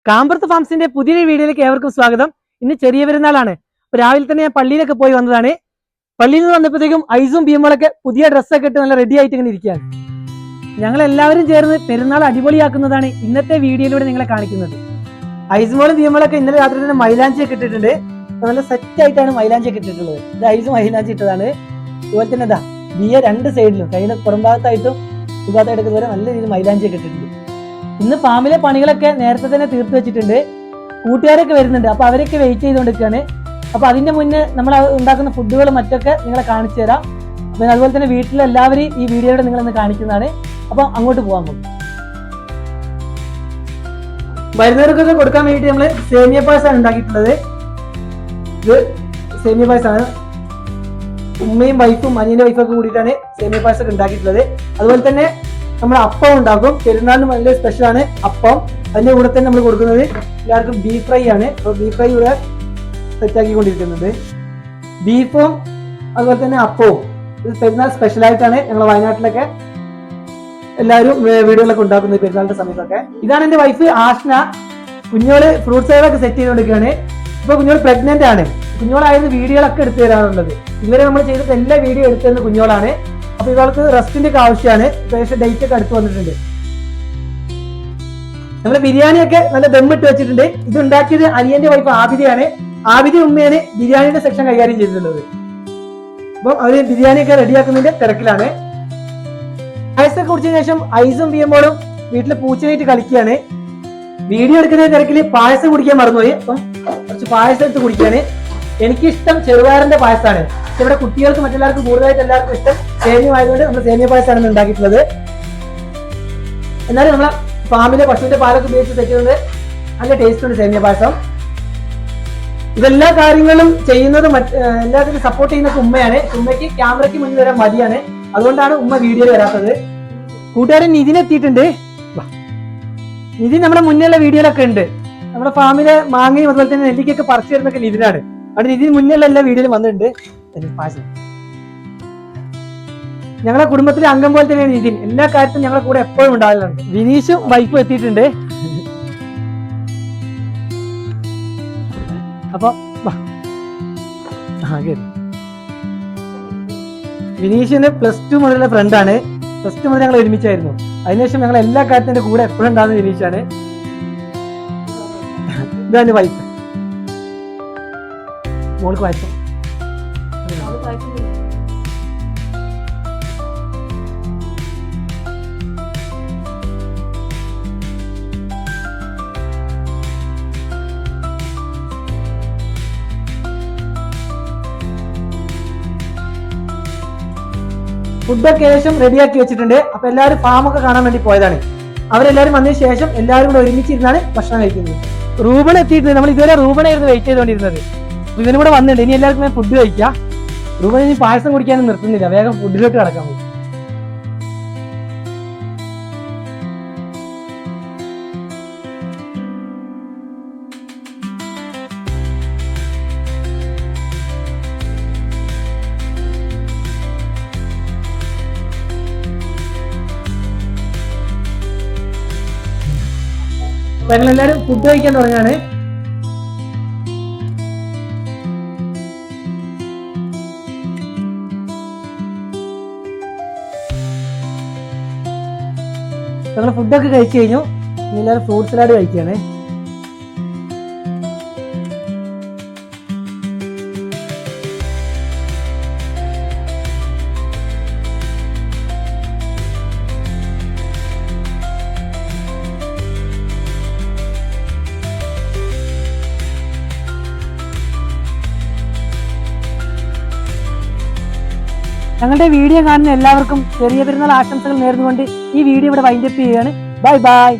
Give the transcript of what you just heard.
കാമ്പർത്ത് ഫാംസിന്റെ പുതിയൊരു വീഡിയോയിലേക്ക് ഏവർക്കും സ്വാഗതം. ഇന്ന് ചെറിയ പെരുന്നാളാണ്. അപ്പൊ രാവിലെ തന്നെ ഞാൻ പള്ളിയിലൊക്കെ പോയി വന്നതാണ്. പള്ളിയിൽ നിന്ന് വന്നപ്പോഴത്തേക്കും ഐസും ബിയമ്മളൊക്കെ പുതിയ ഡ്രസ്സൊക്കെ ഇട്ട് നല്ല റെഡി ആയിട്ട് ഇങ്ങനെ ഇരിക്കുകയാണ്. ഞങ്ങൾ എല്ലാവരും ചേർന്ന് പെരുന്നാൾ അടിപൊളിയാക്കുന്നതാണ് ഇന്നത്തെ വീഡിയോയിലൂടെ നിങ്ങളെ കാണിക്കുന്നത്. ഐസുമോളും ബിയമ്മളൊക്കെ ഇന്നലെ രാത്രി തന്നെ മൈലാഞ്ചിയൊക്കെ ഇട്ടിട്ടുണ്ട്. നല്ല സെറ്റ് ആയിട്ടാണ് മൈലാഞ്ചിയൊക്കെ ഇട്ടിട്ടുള്ളത്. ഇത് ഐസും മൈലാഞ്ചി ഇട്ടതാണ്. അതുപോലെ തന്നെ ഇതാ ബിയ രണ്ട് സൈഡിലും കയ്യുടെ പുറംഭാഗത്തായിട്ടും ഉപാധായിട്ടൊക്കെ ഇതുവരെ നല്ല രീതിയിൽ മൈലാഞ്ചിയൊക്കെ ഇട്ടിട്ടുണ്ട്. ഇന്ന് ഫാമിലെ പണികളൊക്കെ നേരത്തെ തന്നെ തീർത്തു വെച്ചിട്ടുണ്ട്. കൂട്ടുകാരൊക്കെ വരുന്നുണ്ട്. അപ്പൊ അവരൊക്കെ വെയിറ്റ് ചെയ്തുകൊണ്ടിരിക്കുകയാണ്. അപ്പൊ അതിന്റെ മുന്നേ നമ്മൾ ഉണ്ടാക്കുന്ന ഫുഡുകൾ മറ്റൊക്കെ നിങ്ങളെ കാണിച്ചു തരാം. അപ്പൊ അതുപോലെ തന്നെ വീട്ടിലെല്ലാവരും ഈ വീഡിയോയുടെ നിങ്ങളൊന്ന് കാണിക്കുന്നതാണ്. അപ്പൊ അങ്ങോട്ട് പോകാൻ പോകും. വരുന്നവർക്കൊക്കെ കൊടുക്കാൻ വേണ്ടിയിട്ട് നമ്മള് സേമിയ പായസമാണ് ഉണ്ടാക്കിയിട്ടുള്ളത്. ഇത് സേമിയ പായസമാണ്. ഉമ്മയും വൈഫും അനിയന്റെ വൈഫൊക്കെ കൂടിയിട്ടാണ് സേമിയ പായസം ഉണ്ടാക്കിയിട്ടുള്ളത്. അതുപോലെ തന്നെ നമ്മൾ അപ്പം ഉണ്ടാക്കും. പെരുന്നാളിന് വലിയ സ്പെഷ്യലാണ് അപ്പം. അതിന്റെ കൂടെ തന്നെ നമ്മൾ കൊടുക്കുന്നത് എല്ലാവർക്കും ബീഫ് ഫ്രൈ ആണ്. അപ്പോൾ ബീഫ് ഫ്രൈ ഇവിടെ സെറ്റാക്കിക്കൊണ്ടിരിക്കുന്നുണ്ട്. ബീഫും അതുപോലെ തന്നെ അപ്പവും ഇത് പെരുന്നാൾ സ്പെഷ്യലായിട്ടാണ് ഞങ്ങൾ വയനാട്ടിലൊക്കെ എല്ലാവരും വീടുകളിലൊക്കെ ഉണ്ടാക്കുന്നത് പെരുന്നാളിന്റെ സമയത്തൊക്കെ. ഇതാണ് എന്റെ വൈഫ് ആഷ്ന. കുഞ്ഞോള് ഫ്രൂട്ട് സൈഡൊക്കെ സെറ്റ് ചെയ്തുകൊണ്ടിരിക്കുകയാണ്. ഇപ്പൊ കുഞ്ഞോള് പ്രഗ്നന്റ് ആണ്. കുഞ്ഞോളായിരുന്നു വീഡിയോകളൊക്കെ എടുത്തു തരാറുള്ളത്. ഇതുവരെ നമ്മൾ ചെയ്തിട്ട് എല്ലാ വീഡിയോ എടുത്തു തരുന്ന കുഞ്ഞോളാണ്. അപ്പൊ ഇവൾക്ക് റെസ്റ്റിന്റെ ഒക്കെ ആവശ്യമാണ്. ഏകദേശം ഡേറ്റ് ഒക്കെ അടുത്ത് വന്നിട്ടുണ്ട്. നമ്മള് ബിരിയാണിയൊക്കെ നല്ല ദമ്മിട്ട് വെച്ചിട്ടുണ്ട്. ഇത് ഉണ്ടാക്കിയത് അനിയന്റെ വൈഫ് ആബിദയാണ്. ആബിദ ഉമ്മയാണ് ബിരിയാണിയുടെ സെക്ഷൻ കൈകാര്യം ചെയ്തിട്ടുള്ളത്. അപ്പം അവര് ബിരിയാണിയൊക്കെ റെഡിയാക്കുന്നതിന്റെ തിരക്കിലാണ്. പായസമൊക്കെ കുടിച്ചതിന് ശേഷം ഐസും ബിയമ്മോളും വീട്ടിൽ പൂച്ചനായിട്ട് കളിക്കുകയാണ്. വീഡിയോ എടുക്കുന്ന തിരക്കിൽ പായസം കുടിക്കാൻ മറന്നുപോയി. അപ്പം കുറച്ച് പായസം എടുത്ത് കുടിക്കുകയാണ്. എനിക്കിഷ്ടം ചെറുപയറിന്റെ പായസമാണ്. ഇവിടെ കുട്ടികൾക്ക് മറ്റെല്ലാവർക്കും കൂടുതലായിട്ട് എല്ലാവർക്കും ഇഷ്ടം സേമിയ ആയതുകൊണ്ട് നമ്മൾ സേമിയ പായസമാണ് ഉണ്ടാക്കിയിട്ടുള്ളത്. എന്നാലും നമ്മളെ ഫാമിലെ പശുവിന്റെ പാലൊക്കെ ഉപയോഗിച്ച് തെറ്റുന്നത് നല്ല ടേസ്റ്റ് ഉണ്ട് സേമിയ പായസം. ഇതെല്ലാ കാര്യങ്ങളും ചെയ്യുന്നത് എല്ലാത്തിനും സപ്പോർട്ട് ചെയ്യുന്നത് ഉമ്മയാണ്. ഉമ്മയ്ക്ക് ക്യാമറയ്ക്ക് മുന്നിൽ വരാൻ മടിയാണ്. അതുകൊണ്ടാണ് ഉമ്മ വീഡിയോയിൽ വരാത്തത്. കൂട്ടുകാരൻ നിതിൻ എത്തിയിട്ടുണ്ട്. നിതിൻ നമ്മുടെ മുന്നിലുള്ള വീഡിയോയിലൊക്കെ ഉണ്ട്. നമ്മുടെ ഫാമിലെ മാങ്ങയും അതുപോലെ തന്നെ നെല്ലിക്കൊക്കെ പറിച്ചു തരുന്നൊക്കെ നിതിനാണ്. അവിടെ നിതിൻ മുന്നിലുള്ള എല്ലാ വീഡിയോയിലും വന്നിട്ടുണ്ട്. ഞങ്ങളെ കുടുംബത്തിലെ അംഗം പോലെ തന്നെയാണ് നിതിൻ. എല്ലാ കാര്യത്തിലും ഞങ്ങളെ കൂടെ എപ്പോഴും ഉണ്ടാകലുണ്ട്. വിനീഷും വൈഫും എത്തിയിട്ടുണ്ട്. അപ്പൊ വിനീഷിന് +2 മുതലുള്ള ഫ്രണ്ടാണ്. +2 മുതൽ ഞങ്ങൾ ഒരുമിച്ചായിരുന്നു. അതിനുശേഷം ഞങ്ങൾ എല്ലാ കാര്യത്തിന്റെ കൂടെ എപ്പോഴും ഉണ്ടാകുന്ന വിനീഷാണ്. ഇതാണ് വൈഫ്. മോൾക്ക് വായിച്ചു. ഫുഡൊക്കെ ഏകദേശം റെഡിയാക്കി വെച്ചിട്ടുണ്ട്. അപ്പൊ എല്ലാവരും ഫാമൊക്കെ കാണാൻ വേണ്ടി പോയതാണ്. അവരെല്ലാവരും വന്നതിന് ശേഷം എല്ലാവരും കൂടെ ഒരുമിച്ചിരുന്നാണ് ഭക്ഷണം കഴിക്കുന്നത്. റൂബൺ എത്തിയിട്ടുണ്ട്. നമ്മൾ ഇതുവരെ റൂബണായിരുന്നു വെയിറ്റ് ചെയ്തുകൊണ്ടിരുന്നത്. ഇവനും കൂടെ വന്നിട്ടുണ്ട്. ഇനി എല്ലാവർക്കും ഫുഡ് കഴിക്കാം. റൂബൺ ഇനി പായസം കുടിക്കാനും നിർത്തുന്നില്ല. വേഗം ഫുഡിലോട്ട് കിടക്കാൻ പോകും. ഞങ്ങളെല്ലാരും ഫുഡ് കഴിക്കാൻ തുടങ്ങാണ്. ഞങ്ങൾ ഫുഡൊക്കെ കഴിച്ചു കഴിഞ്ഞു. എല്ലാവരും ഫ്രൂട്ട് സലാഡ് കഴിക്കുകയാണ്. ഞങ്ങളുടെ വീഡിയോ കാണുന്ന എല്ലാവർക്കും ചെറിയ പെരുന്നാൾ ആശംസകൾ നേർന്നുകൊണ്ട് ഈ വീഡിയോ ഇവിടെ വൈൻഡപ്പ് ചെയ്യുകയാണ്. Bye bye.